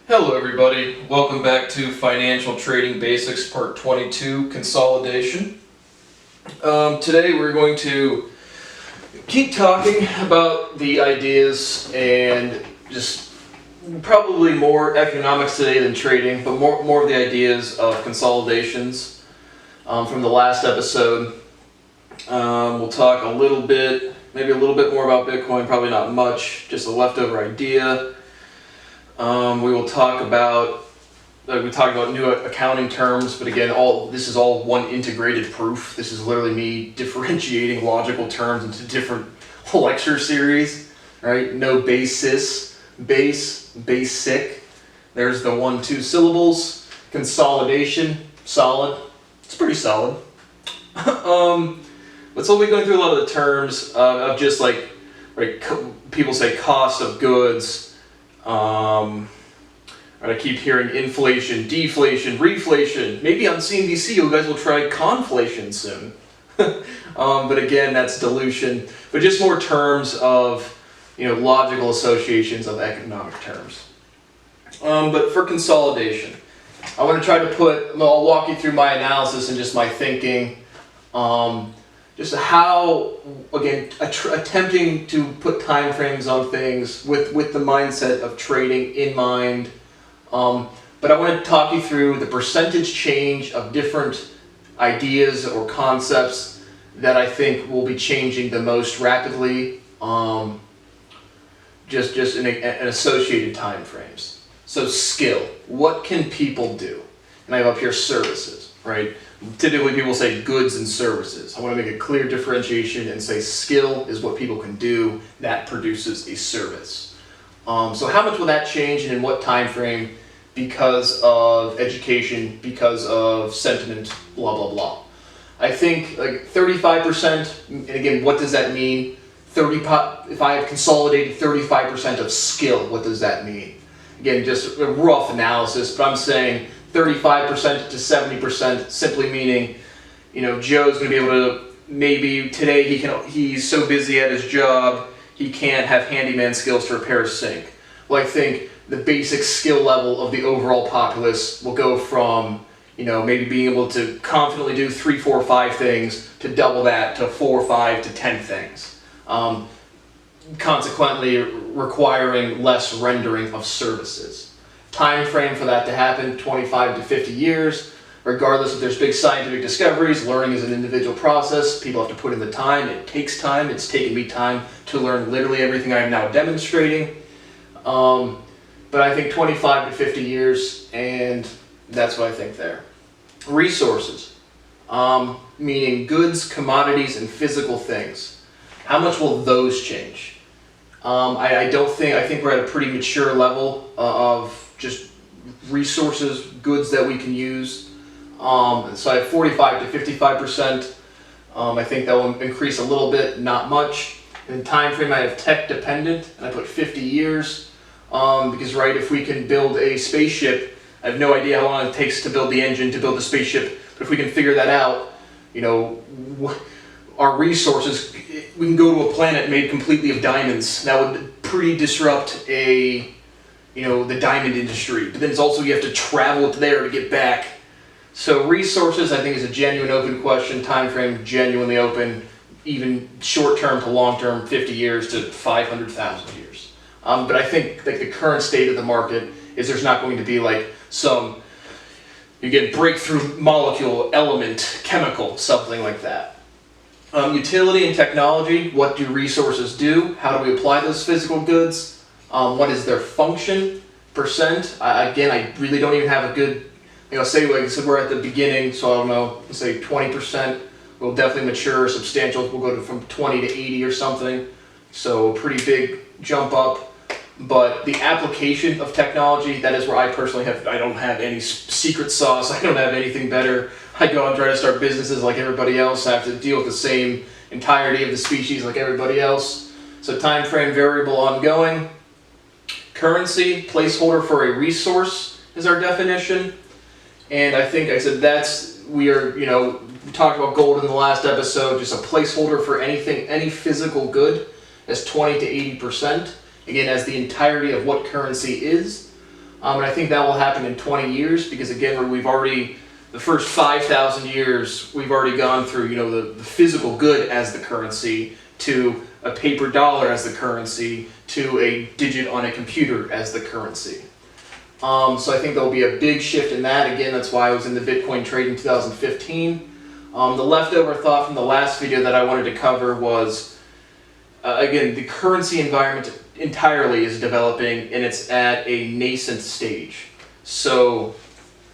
Hello everybody, welcome back to Financial Trading Basics Part 22, Consolidation. Today we're going to keep talking about the ideas and just probably more economics today than trading, but more of the ideas of consolidations from the last episode. We'll talk a little bit, maybe a little bit more about Bitcoin, probably not much, just a leftover idea. We will talk about new accounting terms, but again, this is all one integrated proof. This is literally me differentiating logical terms into different lecture series, right? No basis, basic. There's the 1-2 syllables. Consolidation, solid. It's pretty solid. But so we'll be going through a lot of the terms of just like, right? People say cost of goods. I keep hearing inflation, deflation, reflation. Maybe on CNBC you guys will try conflation soon. But again, that's dilution. But just more terms of, logical associations of economic terms. But for consolidation, I want to try to I'll walk you through my analysis and just my thinking. Just how, again, attempting to put time frames on things with the mindset of trading in mind. But I want to talk you through the percentage change of different ideas or concepts that I think will be changing the most rapidly, just in associated time frames. So skill, what can people do? And I have up here services, right? Typically people say goods and services. I want to make a clear differentiation and say skill is what people can do that produces a service. So how much will that change and in what time frame? Because of education, because of sentiment, blah, blah, blah. I think like 35%, and again, what does that mean? If I have consolidated 35% of skill, what does that mean? Again, just a rough analysis, but I'm saying 35% to 70%, simply meaning, Joe's going to be able to, maybe today he's so busy at his job, he can't have handyman skills to repair a sink. Well, I think the basic skill level of the overall populace will go from, maybe being able to confidently do 3, 4, 5 things to double that to 4, 5 to 10 things. Consequently, requiring less rendering of services. Time frame for that to happen, 25 to 50 years. Regardless if there's big scientific discoveries, learning is an individual process. People have to put in the time. It takes time. It's taken me time to learn literally everything I am now demonstrating. But I think 25 to 50 years, and that's what I think there. Resources, meaning goods, commodities, and physical things. How much will those change? I think we're at a pretty mature level of just resources, goods that we can use. So I have 45 to 55%. I think that will increase a little bit, not much. In time frame, I have tech dependent, and I put 50 years. Because if we can build a spaceship, I have no idea how long it takes to build the engine, to build the spaceship, but if we can figure that out, our resources, we can go to a planet made completely of diamonds. That would pretty disrupt the diamond industry, but then it's also, you have to travel there to get back. So resources, I think, is a genuine open question. Time frame, genuinely open, even short-term to long-term, 50 years to 500,000 years. But I think the current state of the market is there's not going to be you get breakthrough molecule, element, chemical, something like that. Utility and technology, what do resources do? How do we apply those physical goods? What is their function? Percent, again, I really don't even have a good, say like I said, we're at the beginning, so I don't know, let's say 20% will definitely mature, substantial, we'll go from 20 to 80 or something. So a pretty big jump up. But the application of technology, that is where I personally I don't have any secret sauce, I don't have anything better. I go and try to start businesses like everybody else, I have to deal with the same entirety of the species like everybody else. So time frame, variable, ongoing. Currency, placeholder for a resource is our definition. And I think I said we talked about gold in the last episode, just a placeholder for anything, any physical good as 20 to 80%. Again, as the entirety of what currency is. And I think that will happen in 20 years because again, the first 5,000 years, we've already gone through, the physical good as the currency, to a paper dollar as the currency, to a digit on a computer as the currency. So I think there'll be a big shift in that. Again, that's why I was in the Bitcoin trade in 2015. The leftover thought from the last video that I wanted to cover was, again, the currency environment entirely is developing and it's at a nascent stage. So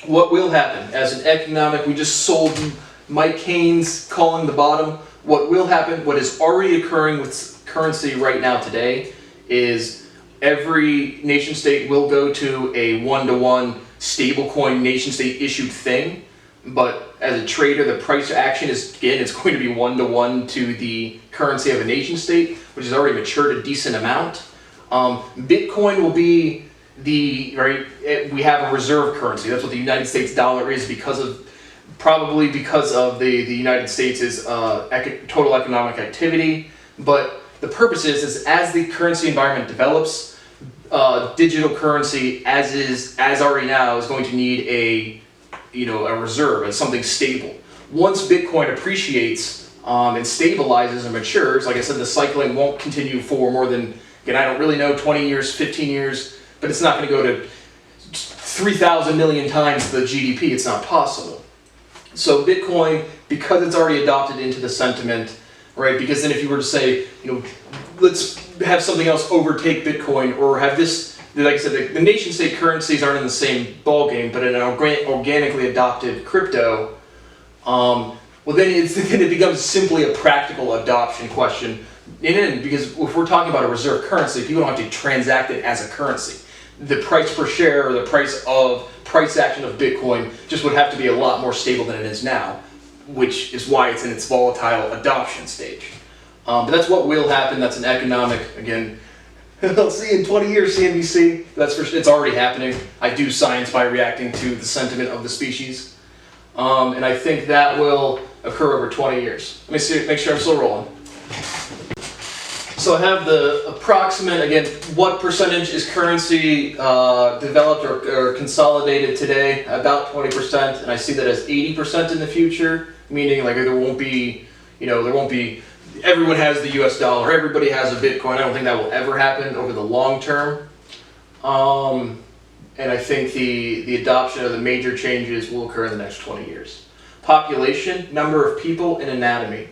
what will happen as an economic, we just sold Mike Keynes calling the bottom. What will happen, what is already occurring with currency right now today is every nation state will go to a one-to-one stablecoin nation state issued thing. But as a trader, the price action is, again, it's going to be one-to-one to the currency of a nation state, which has already matured a decent amount. Bitcoin will be we have a reserve currency. That's what the United States dollar is probably because of the United States' total economic activity. But the purpose is as the currency environment develops, digital currency as already now is going to need a reserve as something stable. Once Bitcoin appreciates and stabilizes and matures, like I said, the cycling won't continue for more than, again, I don't really know, 20 years, 15 years, but it's not going to go to 3,000 million times the GDP. It's not possible. So Bitcoin, because it's already adopted into the sentiment, right? Because then if you were to say, let's have something else overtake Bitcoin, or have this, like I said, the nation state currencies aren't in the same ballgame, but in an organically adopted crypto, well then it becomes simply a practical adoption question. Because if we're talking about a reserve currency, people don't have to transact it as a currency. The price per share or the price action of Bitcoin just would have to be a lot more stable than it is now, which is why it's in its volatile adoption stage. But that's what will happen. That's an economic, again, I'll see you in 20 years, CNBC. It's already happening. I do science by reacting to the sentiment of the species. And I think that will occur over 20 years. Let me see, make sure I'm still rolling. So I have the approximate, again, what percentage is currency developed or consolidated today? About 20%, and I see that as 80% in the future, meaning like there won't be, everyone has the US dollar, everybody has a Bitcoin. I don't think that will ever happen over the long term. And I think the adoption of the major changes will occur in the next 20 years. Population, number of people, and anatomy.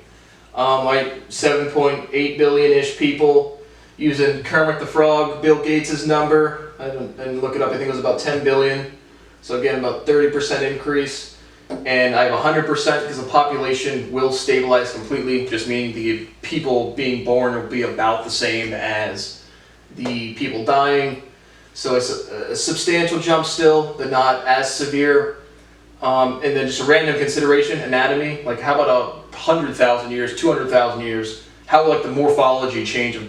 Like 7.8 billion-ish people using Kermit the Frog, Bill Gates' number. I didn't look it up, I think it was about 10 billion. So again, about 30% increase. And I have 100% because the population will stabilize completely, just meaning the people being born will be about the same as the people dying. So it's a substantial jump still, but not as severe. And then just a random consideration, anatomy, like how about 100,000 years, 200,000 years, how will like the morphology change of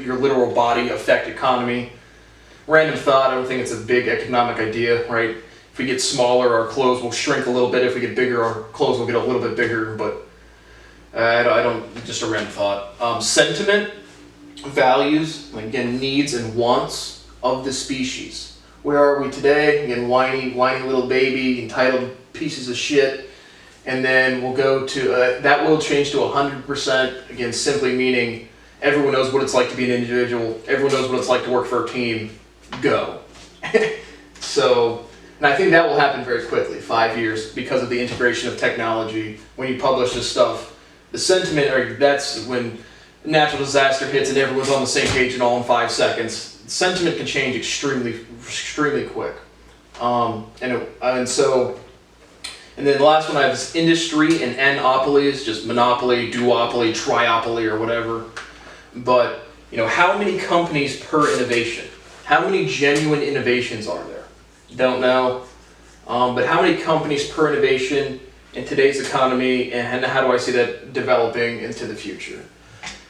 your literal body affect economy? Random thought, I don't think it's a big economic idea, right? If we get smaller, our clothes will shrink a little bit. If we get bigger, our clothes will get a little bit bigger, but I don't, just a random thought. Sentiment, values, again, needs and wants of the species. Where are we today? Again, whiny little baby, entitled pieces of shit. And then we'll go to, that will change to 100%, again, simply meaning everyone knows what it's like to be an individual, everyone knows what it's like to work for a team, go. So, and I think that will happen very quickly, 5 years, because of the integration of technology. When you publish this stuff, the sentiment, or that's when a natural disaster hits and everyone's on the same page and all in 5 seconds. Sentiment can change extremely quick. And then the last one I have is industry, and anopoly is just monopoly, duopoly, triopoly, or whatever. But, how many companies per innovation? How many genuine innovations are there? Don't know. But how many companies per innovation in today's economy, and how do I see that developing into the future?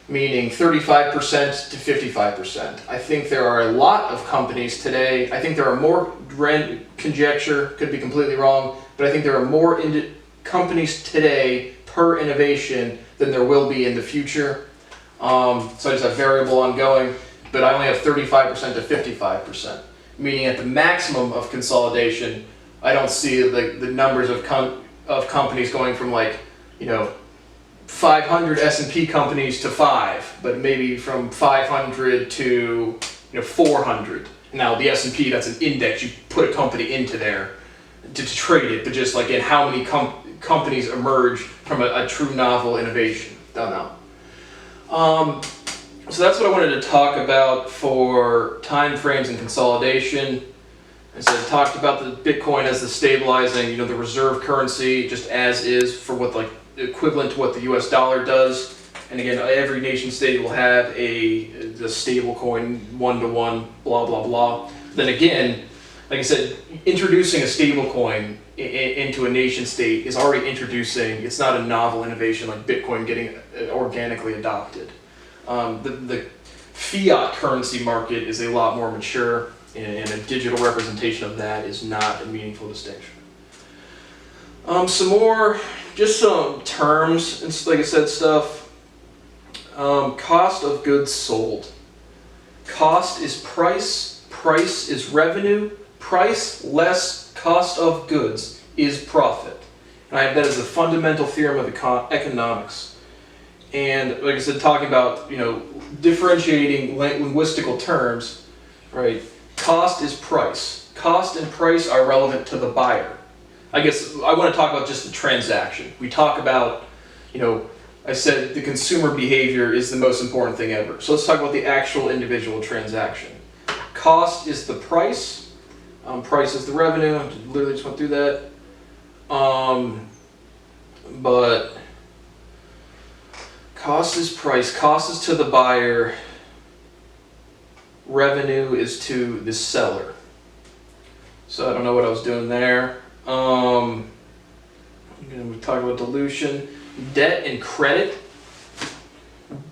Meaning 35% to 55%. I think there are a lot of companies today. I think there are more, conjecture, could be completely wrong, but I think there are more companies today per innovation than there will be in the future. So I just have variable ongoing, but I only have 35% to 55%. meaning at the maximum of consolidation, I don't see the numbers of companies going from 500 S&P companies to 5, but maybe from 500 to 400. Now the S&P, that's an index. You put a company into there to trade it, but just in how many companies emerge from a true novel innovation. Don't know. So that's what I wanted to talk about for time frames and consolidation. So I talked about the Bitcoin as the stabilizing, the reserve currency, just as is for what equivalent to what the U.S. dollar does. And again, every nation state will have the stable coin, 1-to-1, blah, blah, blah. Then again, like I said, introducing a stable coin into a nation state is already introducing, it's not a novel innovation like Bitcoin getting organically adopted. The fiat currency market is a lot more mature, and a digital representation of that is not a meaningful distinction. Just some terms, and like I said, stuff. Cost of goods sold. Cost is price, price is revenue, price less cost of goods is profit. And I have that as a fundamental theorem of economics. And like I said, talking about, differentiating linguistical terms, right? Cost is price. Cost and price are relevant to the buyer. I guess I want to talk about just the transaction. We talk about, I said the consumer behavior is the most important thing ever. So let's talk about the actual individual transaction. Cost is the price. Price is the revenue. I literally just went through that. But cost is price. Cost is to the buyer. Revenue is to the seller. So I don't know what I was doing there. Again, we talked about dilution. Debt and credit.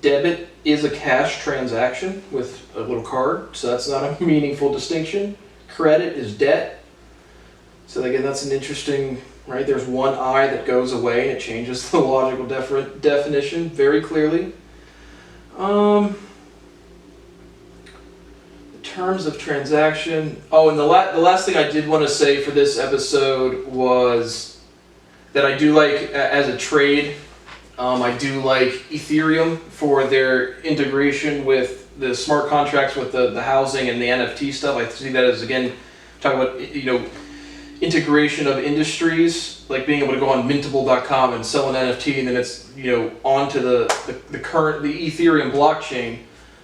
Debit is a cash transaction with a little card, so that's not a meaningful distinction. Credit is debt. So again, that's an interesting, right? There's one I that goes away and it changes the logical definition very clearly. The terms of transaction. Oh, and the last thing I did want to say for this episode was that I do like, as a trade, I do like Ethereum for their integration with the smart contracts, with the housing and the NFT stuff. I see that as, again, talking about, integration of industries, like being able to go on mintable.com and sell an NFT, and then it's, onto the Ethereum blockchain.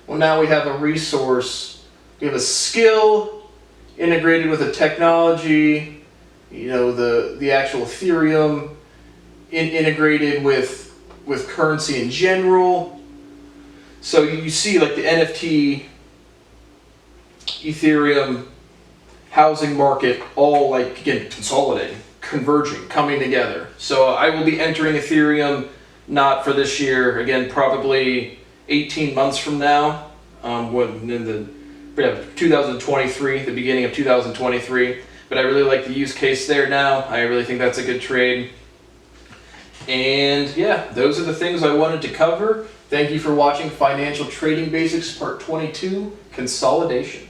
Well, now we have a resource, we have a skill integrated with a technology, the actual Ethereum integrated with currency in general. So you see the NFT, Ethereum, housing market all again consolidating, converging, coming together. So I will be entering Ethereum not for this year, again probably 18 months from now, when in 2023, the beginning of 2023. But I really like the use case there now. I really think that's a good trade. And yeah, those are the things I wanted to cover. Thank you for watching Financial Trading Basics Part 22, Consolidation.